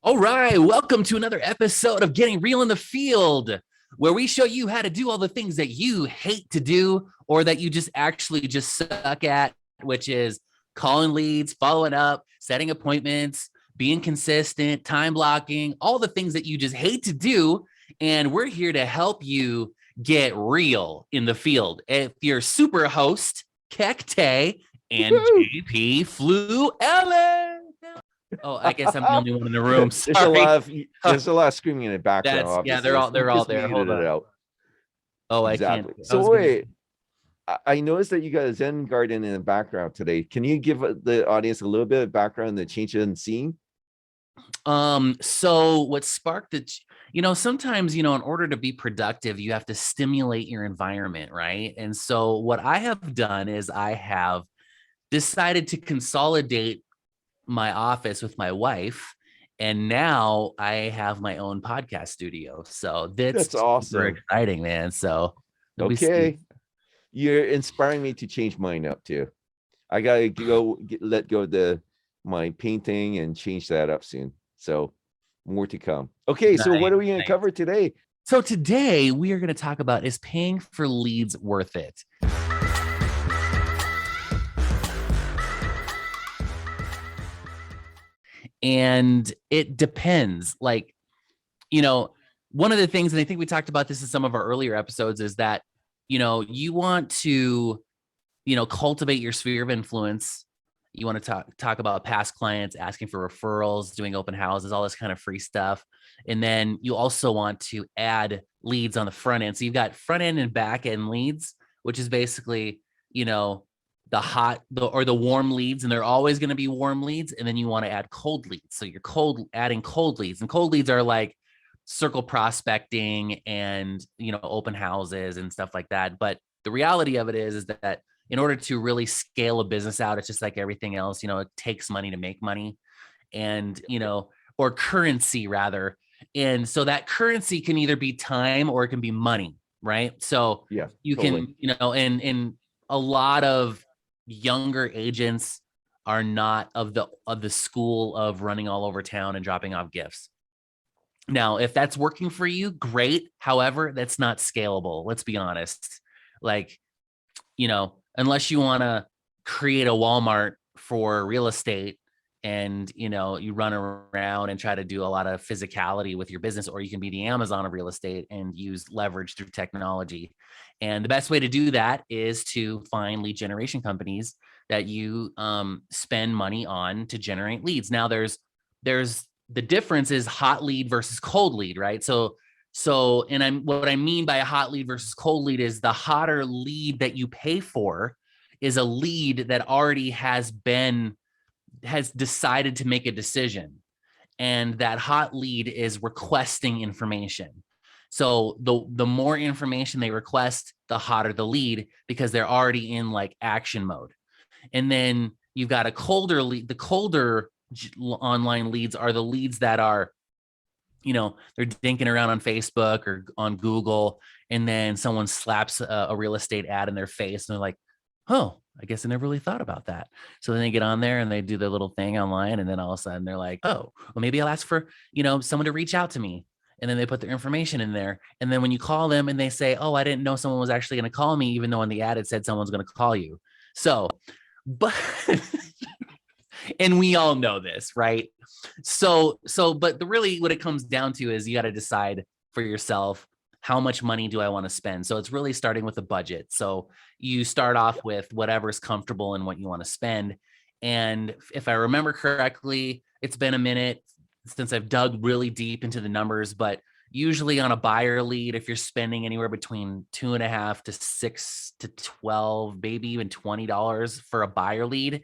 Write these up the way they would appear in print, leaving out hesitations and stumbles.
All right, welcome to another episode of Getting Real in the Field, where we show you how to do all the things that you hate to do or that you just suck at, which is calling leads, following up, setting appointments, being consistent, time blocking, all the things that you just hate to do. And we're here to help you get real in the field. If you're super host, Kekte and Woo! JP Flew Ellen. Oh, I guess I'm the only one in the room. There's a Sorry. lot of there's a lot of screaming in the background. That's yeah, Obviously, they're all just there. muted Hold it on. out. Oh, I can't. Exactly. I was So gonna. wait, I noticed that you got a Zen garden in the background today. Can you give the audience a little bit of background on the change in scene? So what sparked it? Sometimes in order to be productive, you have to stimulate your environment, right? And so what I have done is I have decided to consolidate my office with my wife, and now I have my own podcast studio. So that's That's super awesome. exciting, man. So you'll be seeing. Okay, you're inspiring me to change mine up too. I gotta let go of my painting and change that up soon. So more to come. Okay, so what Nice, are we gonna nice. cover today? So today we are going to talk about, is paying for leads worth it? And it depends. One of the things, and I think we talked about this in some of our earlier episodes, is that, you want to, cultivate your sphere of influence. You want to talk about past clients, asking for referrals, doing open houses, all this kind of free stuff. And then you also want to add leads on the front end. So you've got front end and back end leads, which is basically, the warm leads, and they're always going to be warm leads. And then you want to add cold leads. So you're adding cold leads, and cold leads are like circle prospecting and, open houses and stuff like that. But the reality of it is that in order to really scale a business out, it's just like everything else, it takes money to make money, and, or currency rather. And so that currency can either be time or it can be money, right? So Yeah, you totally. can, and a lot of younger agents are not of the school of running all over town and dropping off gifts. Now, if that's working for you, great. However, that's not scalable. Let's be honest. Like, unless you want to create a Walmart for real estate, and, you run around and try to do a lot of physicality with your business, or you can be the Amazon of real estate and use leverage through technology. And the best way to do that is to find lead generation companies that you spend money on to generate leads. Now there's the difference is hot lead versus cold lead, right? And what I mean by a hot lead versus cold lead is the hotter lead that you pay for is a lead that already has decided to make a decision. And that hot lead is requesting information. So the more information they request, the hotter the lead, because they're already in like action mode. And then you've got a colder lead. The colder online leads are the leads that are, they're dinking around on Facebook or on Google, and then someone slaps a real estate ad in their face, and they're like, oh, I guess I never really thought about that. So then they get on there and they do their little thing online, and then all of a sudden they're like, oh, well, maybe I'll ask for, someone to reach out to me. And then they put their information in there. And then when you call them and they say, oh, I didn't know someone was actually going to call me, even though on the ad it said someone's going to call you. So, but and we all know this, right? But really what it comes down to is you got to decide for yourself, how much money do I want to spend? So it's really starting with a budget. So you start off with whatever's comfortable and what you want to spend. And if I remember correctly, it's been a minute since I've dug really deep into the numbers, but usually on a buyer lead, if you're spending anywhere between $2.5 to $6 to $12, maybe even $20 for a buyer lead,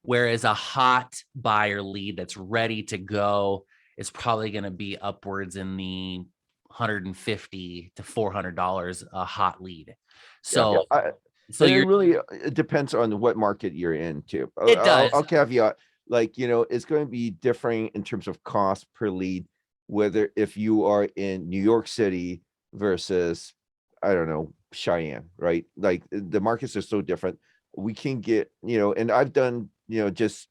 whereas a hot buyer lead that's ready to go is probably going to be upwards in the $150 to $400 a hot lead. So, so it really it depends on what market you're in too. It does. I'll caveat, it's going to be differing in terms of cost per lead, whether if you are in New York City versus, I don't know, Cheyenne, right? Like the markets are so different. We can get, and I've done, just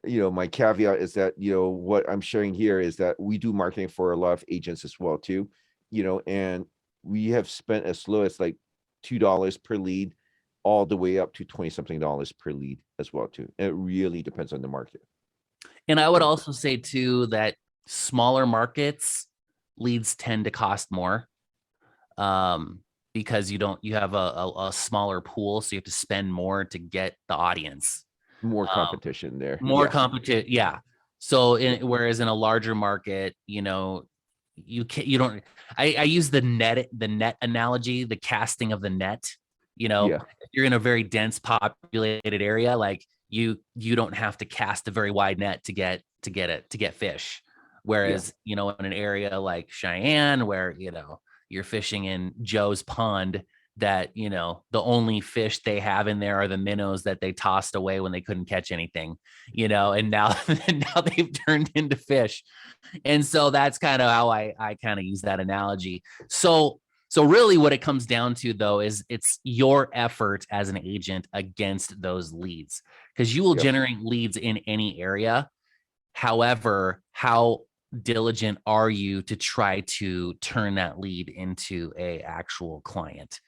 my caveat is that, what I'm sharing here is that we do marketing for a lot of agents as well too, and we have spent as low as like $2 per lead all the way up to 20 something dollars per lead as well too. And it really depends on the market. And I would So, also say too that smaller markets leads tend to cost more, um, because you have a smaller pool, so you have to spend more to get the audience. more Um, competition there. more Yeah. competition, yeah. So Yeah. whereas in a larger market, you don't. I use the net analogy, the casting of the net. Yeah. If you're in a very dense populated area, like you don't have to cast a very wide net to get fish. Yeah. Whereas in an area like Cheyenne, where you're fishing in Joe's pond, that the only fish they have in there are the minnows that they tossed away when they couldn't catch anything, and now now they've turned into fish. And so that's kind of how I kind of use that analogy. So really what it comes down to though is it's your effort as an agent against those leads, because you will Yep. generate leads in any area. However, how diligent are you to try to turn that lead into a actual client?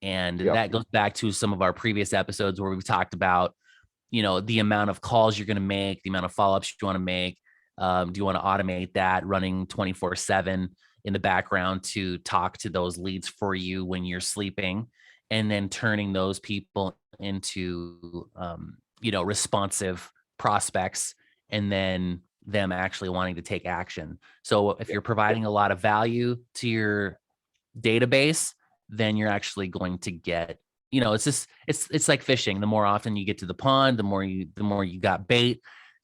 And Yep. that goes back to some of our previous episodes where we've talked about, the amount of calls you're going to make, the amount of follow-ups you want to make. Do you want to automate that running 24/7 in the background to talk to those leads for you when you're sleeping, and then turning those people into, responsive prospects, and then them actually wanting to take action. So if Yep. you're providing a lot of value to your database, then you're actually going to get, it's just it's like fishing. The more often you get to the pond, the more you got bait.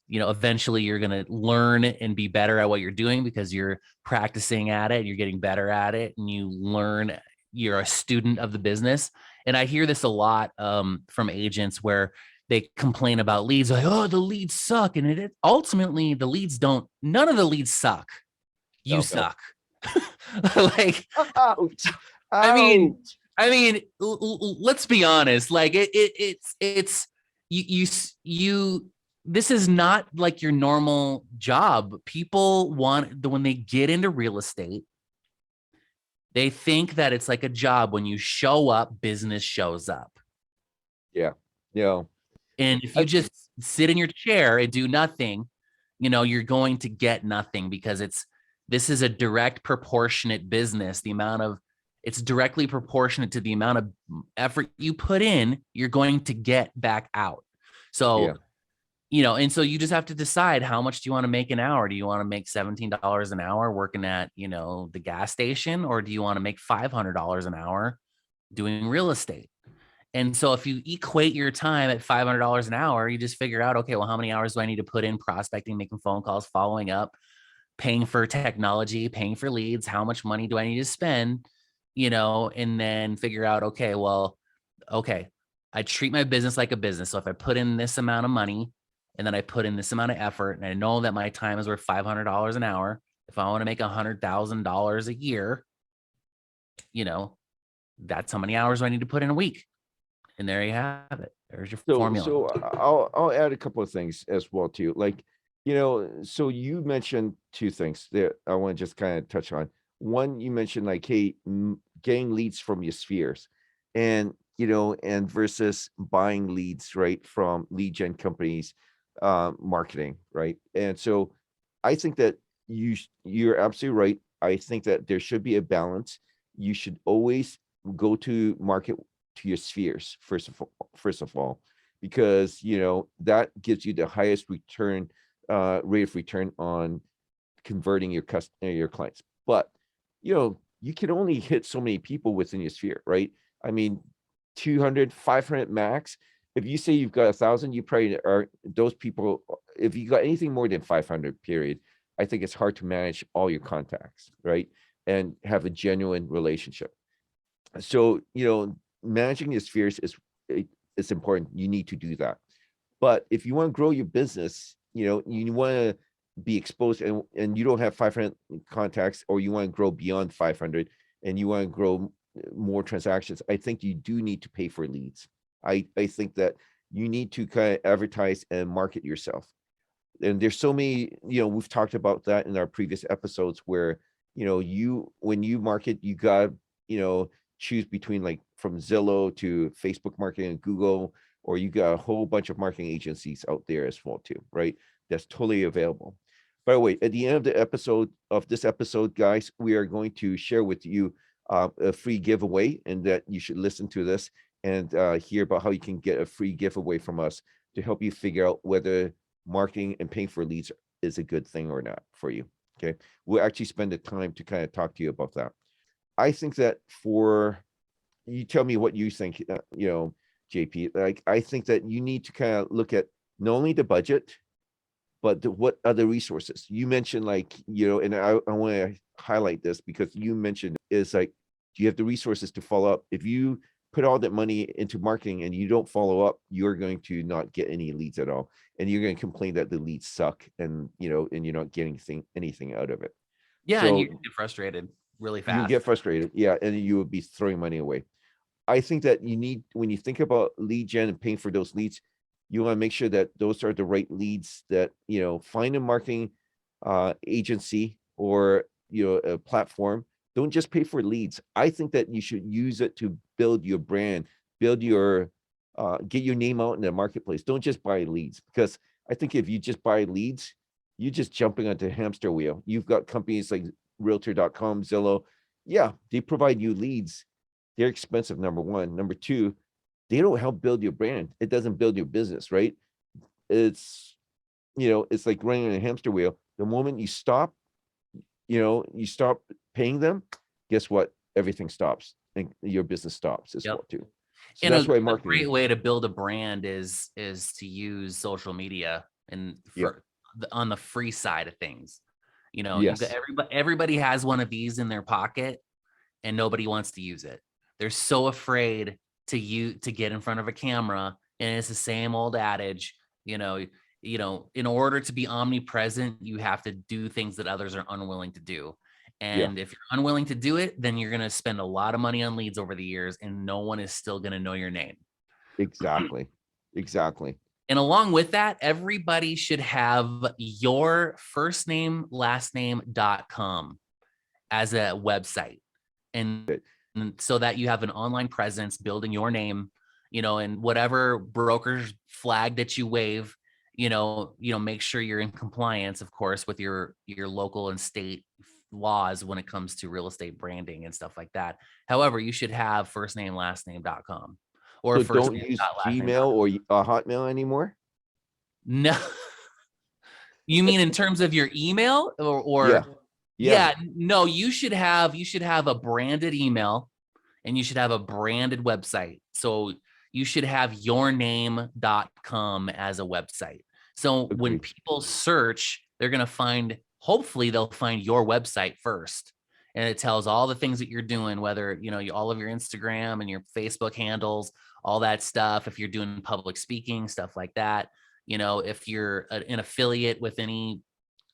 Eventually you're going to learn and be better at what you're doing because you're practicing at it, you're getting better at it, and you learn, you're a student of the business. And I hear this a lot, from agents where they complain about leads, like, oh, the leads suck. And ultimately the leads don't, none of the leads suck. You No. suck. Like, Ouch. I mean, Ouch. let's be honest. Like it's you. This is not like your normal job. People want when they get into real estate, they think that it's like a job. When you show up, business shows up. Yeah. Yeah. And if you I, just sit in your chair and do nothing, you're going to get nothing, because this is a direct proportionate business. It's directly proportionate to the amount of effort you put in, you're going to get back out. yeah. So, and so you just have to decide, how much do you want to make an hour? Do you want to make $17 an hour working at, the gas station, or do you want to make $500 an hour doing real estate? And so if you equate your time at $500 an hour, you just figure out, okay, well, how many hours do I need to put in prospecting, making phone calls, following up, paying for technology, paying for leads? How much money do I need to spend? And then figure out, okay, well, okay, I treat my business like a business. So if I put in this amount of money and then I put in this amount of effort, and I know that my time is worth $500 an hour, if I want to make $100,000 a year, you know, that's how many hours do I need to put in a week? And there you have it. There's your So formula. so I'll add a couple of things as well too. Like, so you mentioned two things that I want to just kind of touch on. One, you mentioned like, hey, getting leads from your spheres, and and versus buying leads, right, from lead gen companies, marketing, right? And so I think that you're absolutely right. I think that there should be a balance. You should always go to market to your spheres first of all, because that gives you the highest return, rate of return on converting your clients. But you can only hit so many people within your sphere, right? I mean, 200, 500 max. If you say you've got 1,000, you probably are those people. If you got anything more than 500 period, I think it's hard to manage all your contacts, right, and have a genuine relationship. So managing your spheres is important. You need to do that. But if you want to grow your business, you want to be exposed, and you don't have 500 contacts, or you want to grow beyond 500, and you want to grow more transactions, I think you do need to pay for leads. I think that you need to kind of advertise and market yourself. And there's so many, we've talked about that in our previous episodes where, when you market, you got, choose between like from Zillow to Facebook marketing and Google, or you got a whole bunch of marketing agencies out there as well too, right? That's totally available. By the way, at the end of this episode, guys, we are going to share with you a free giveaway, and that you should listen to this and hear about how you can get a free giveaway from us to help you figure out whether marketing and paying for leads is a good thing or not for you. Okay. We'll actually spend the time to kind of talk to you about that. I think that you tell me what you think, JP, like, I think that you need to kind of look at not only the budget, but what other resources you mentioned, like, and I want to highlight this because you mentioned is like, do you have the resources to follow up? If you put all that money into marketing and you don't follow up, you're going to not get any leads at all. And you're going to complain that the leads suck, and, and you're not getting anything out of it. Yeah. And So you get frustrated really you fast. get frustrated. Yeah. And you would be throwing money away. I think that when you think about lead gen and paying for those leads, you want to make sure that those are the right leads, that, find a marketing agency or, a platform. Don't just pay for leads. I think that you should use it to build your brand, build your, get your name out in the marketplace. Don't just buy leads, because I think if you just buy leads, you're just jumping onto a hamster wheel. You've got companies like realtor.com, Zillow. Yeah, they provide you leads. They're expensive, number one. Number two, they don't help build your brand. It doesn't build your business, right? It's, it's like running on a hamster wheel. The moment you stop, you stop paying them, guess what? Everything stops, and your business stops as well too. So And that's why a marketing. great way to build a brand is to use social media, and on the free side of things. You've got everybody has one of these in their pocket, and nobody wants to use it. They're so afraid to get in front of a camera, and it's the same old adage, in order to be omnipresent, you have to do things that others are unwilling to do. And if you're unwilling to do it, then you're going to spend a lot of money on leads over the years, and no one is still going to know your name. Exactly. And along with that, everybody should have your first name, last name.com as a website. And so that you have an online presence, building your name, and whatever broker's flag that you wave, make sure you're in compliance, of course, with your local and state laws when it comes to real estate branding and stuff like that. However, you should have first name, last name.com, or So first don't name, use last name. Gmail or Hotmail anymore. No. You mean in terms of your email or yeah. No, you should have a branded email, and you should have a branded website. So you should have yourname.com as a website. So when people search, they're going to hopefully they'll find your website first. And it tells all the things that you're doing, whether, all of your Instagram and your Facebook handles, all that stuff. If you're doing public speaking, stuff like that, if you're an affiliate with any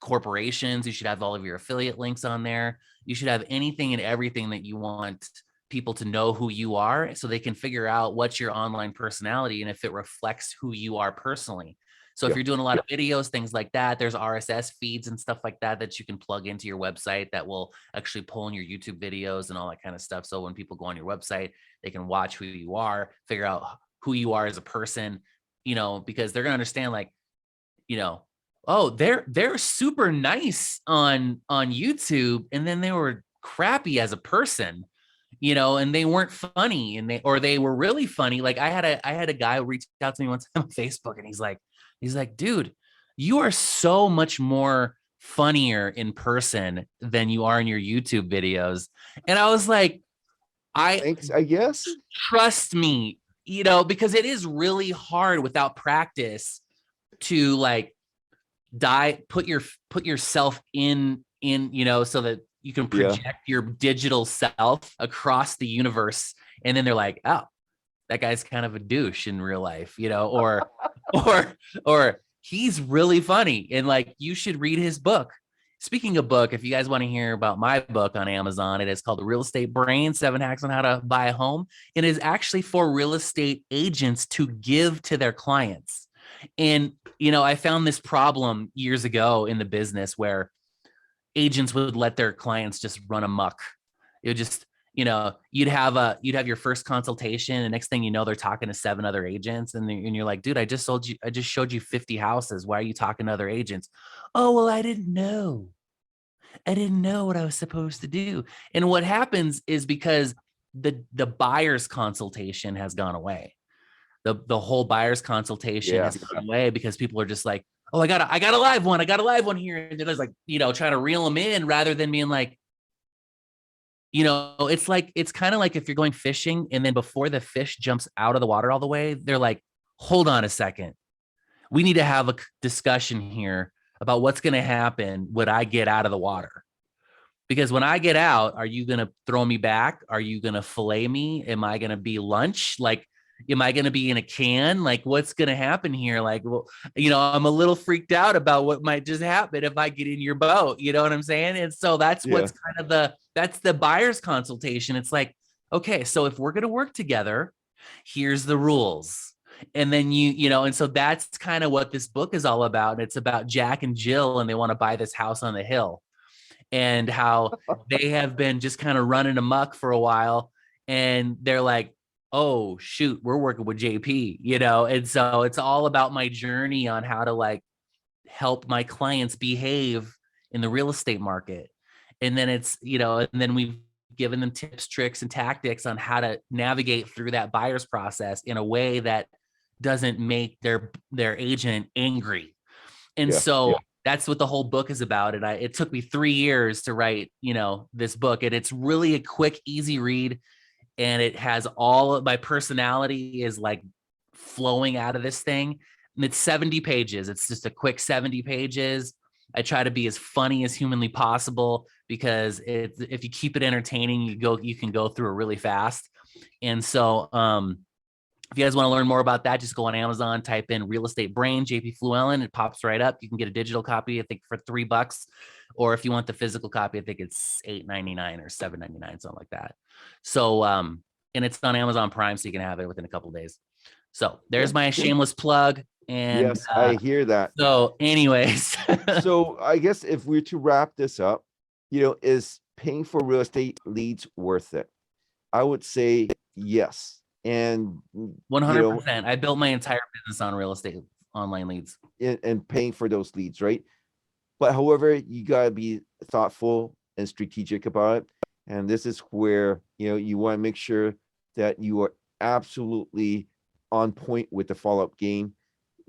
corporations, you should have all of your affiliate links on there. You should have anything and everything that you want people to know who you are, so they can figure out what's your online personality and if it reflects who you are personally. So if you're doing a lot of videos, things like that, there's RSS feeds and stuff like that you can plug into your website that will actually pull in your YouTube videos and all that kind of stuff. So when people go on your website, they can watch who you are, figure out who you are as a person, because they're going to understand, like, oh, they're super nice on YouTube, and then they were crappy as a person, and they weren't funny, and they were really funny. Like I had a guy reach out to me once on Facebook, and he's like, dude, you are so much more funnier in person than you are in your YouTube videos. And I was like, Thanks, I guess. Trust me, because it is really hard without practice to like put yourself in, so that you can project your digital self across the universe. And then they're like, oh, that guy's kind of a douche in real life, or he's really funny, and like, you should read his book. Speaking of book, if you guys want to hear about my book on Amazon, it is called The Real Estate Brain: 7 Hacks on How to Buy a Home. It is actually for real estate agents to give to their clients. And, I found this problem years ago in the business where agents would let their clients just run amok. It would just, you'd have your first consultation, and next thing you know, they're talking to 7 other agents, and you're like, dude, I just showed you 50 houses. Why are you talking to other agents? Oh, well, I didn't know. I didn't know what I was supposed to do. And what happens is because the buyer's consultation has gone away. The whole buyer's consultation has Yes. gone away because people are just like, oh, I got a live one. I got a live one here. And they're just like, trying to reel them in rather than being like, it's kind of like if you're going fishing and then before the fish jumps out of the water all the way, they're like, hold on a second. We need to have a discussion here about what's going to happen when I get out of the water. Because when I get out, are you going to throw me back? Are you going to fillet me? Am I going to be lunch? Like, am I going to be in a can? Like, what's going to happen here? Like, well, I'm a little freaked out about what might just happen if I get in your boat. You know what I'm saying? And so that's Yeah. what's kind of that's the buyer's consultation. It's like, okay, so if we're going to work together, here's the rules. And then and so that's kind of what this book is all about. And it's about Jack and Jill, and they want to buy this house on the hill, and how they have been just kind of running amok for a while. And they're like, oh, shoot, we're working with JP, And so it's all about my journey on how to like help my clients behave in the real estate market. And then and then we've given them tips, tricks, and tactics on how to navigate through that buyer's process in a way that doesn't make their agent angry. And so that's what the whole book is about. And it took me 3 years to write, this book. And it's really a quick, easy read. And it has all of my personality is like flowing out of this thing. And it's 70 pages. It's just a quick 70 pages. I try to be as funny as humanly possible because if you keep it entertaining, you can go through it really fast. And so, if you guys want to learn more about that, just go on Amazon, type in Real Estate Brain, JP Fluellen. It pops right up. You can get a digital copy, I think, for $3. Or if you want the physical copy, I think it's $8.99 or $7.99, something like that. So, and it's on Amazon Prime, so you can have it within a couple of days. So there's my shameless plug. And Yes, I hear that. so anyways. So I guess if we're to wrap this up, is paying for real estate leads worth it? I would say yes. And 100%. I built my entire business on real estate online leads. And paying for those leads, right? But however, you gotta be thoughtful and strategic about it. And this is where you want to make sure that you are absolutely on point with the follow-up game.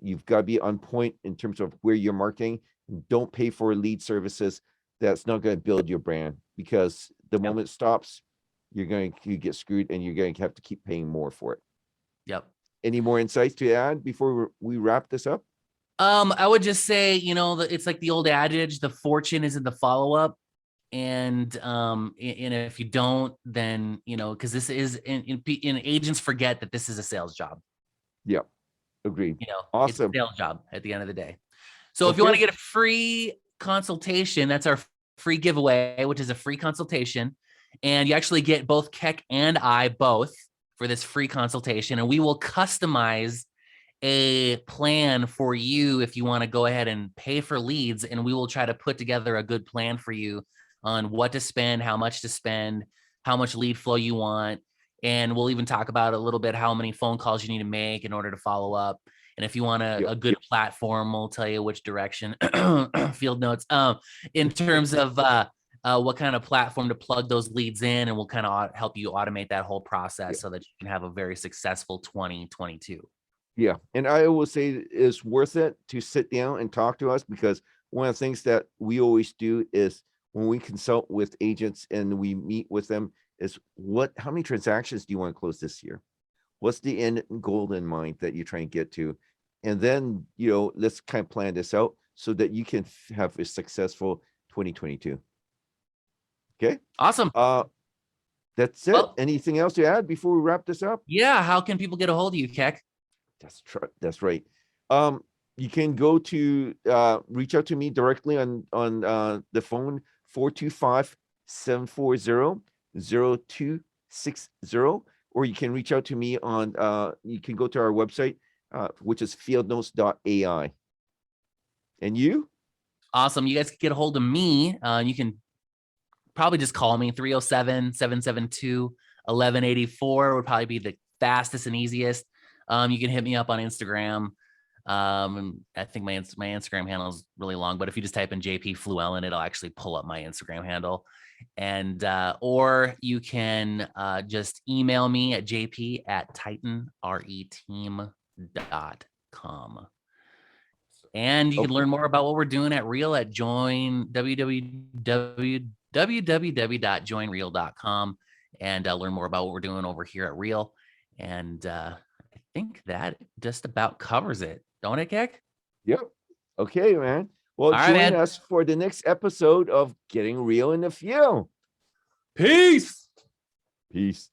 You've got to be on point in terms of where you're marketing. Don't pay for lead services that's not going to build your brand, because the moment it stops, you're going to get screwed, and you're going to have to keep paying more for it. Yep. Any more insights to add before we wrap this up? I would just say, it's like the old adage, the fortune is in the follow-up. And if you don't, then, because this is in agents forget that this is a sales job. Yep. Agreed. Awesome. It's a sales job at the end of the day. So if you want to get a free consultation, that's our free giveaway, which is a free consultation. And you actually get both Keck and I both for this free consultation. And we will customize a plan for you if you want to go ahead and pay for leads. And we will try to put together a good plan for you on what to spend, how much to spend, how much lead flow you want. And we'll even talk about a little bit how many phone calls you need to make in order to follow up. And if you want a good platform, we'll tell you which direction. Field notes. In terms of what kind of platform to plug those leads in, and we'll kind of help you automate that whole process so that you can have a very successful 2022. Yeah. And I will say it's worth it to sit down and talk to us, because one of the things that we always do is when we consult with agents and we meet with them is how many transactions do you want to close this year? What's the end goal in mind that you're trying to get to? And then, let's kind of plan this out so that you can have a successful 2022. Okay. Awesome. That's it. Well, anything else to add before we wrap this up? Yeah. How can people get a hold of you, Keck? That's right. You can go to reach out to me directly on the phone 425-740-0260, or you can reach out to me on you can go to our website which is fieldnotes.ai. And you? Awesome. You guys can get a hold of me. You can probably just call me 307-772-1184 would probably be the fastest and easiest. You can hit me up on Instagram. I think my Instagram handle is really long, but if you just type in JP Fluellen, it'll actually pull up my Instagram handle. And or you can just email me at jp@titanreteam.com. And you can learn more about what we're doing at Real at www.joinreal.com and learn more about what we're doing over here at Real. And I think that just about covers it. Don't it, Keck? Yep. Okay, man. Well, All right, join man. us for the next episode of Getting Real in the Field. Peace. Peace.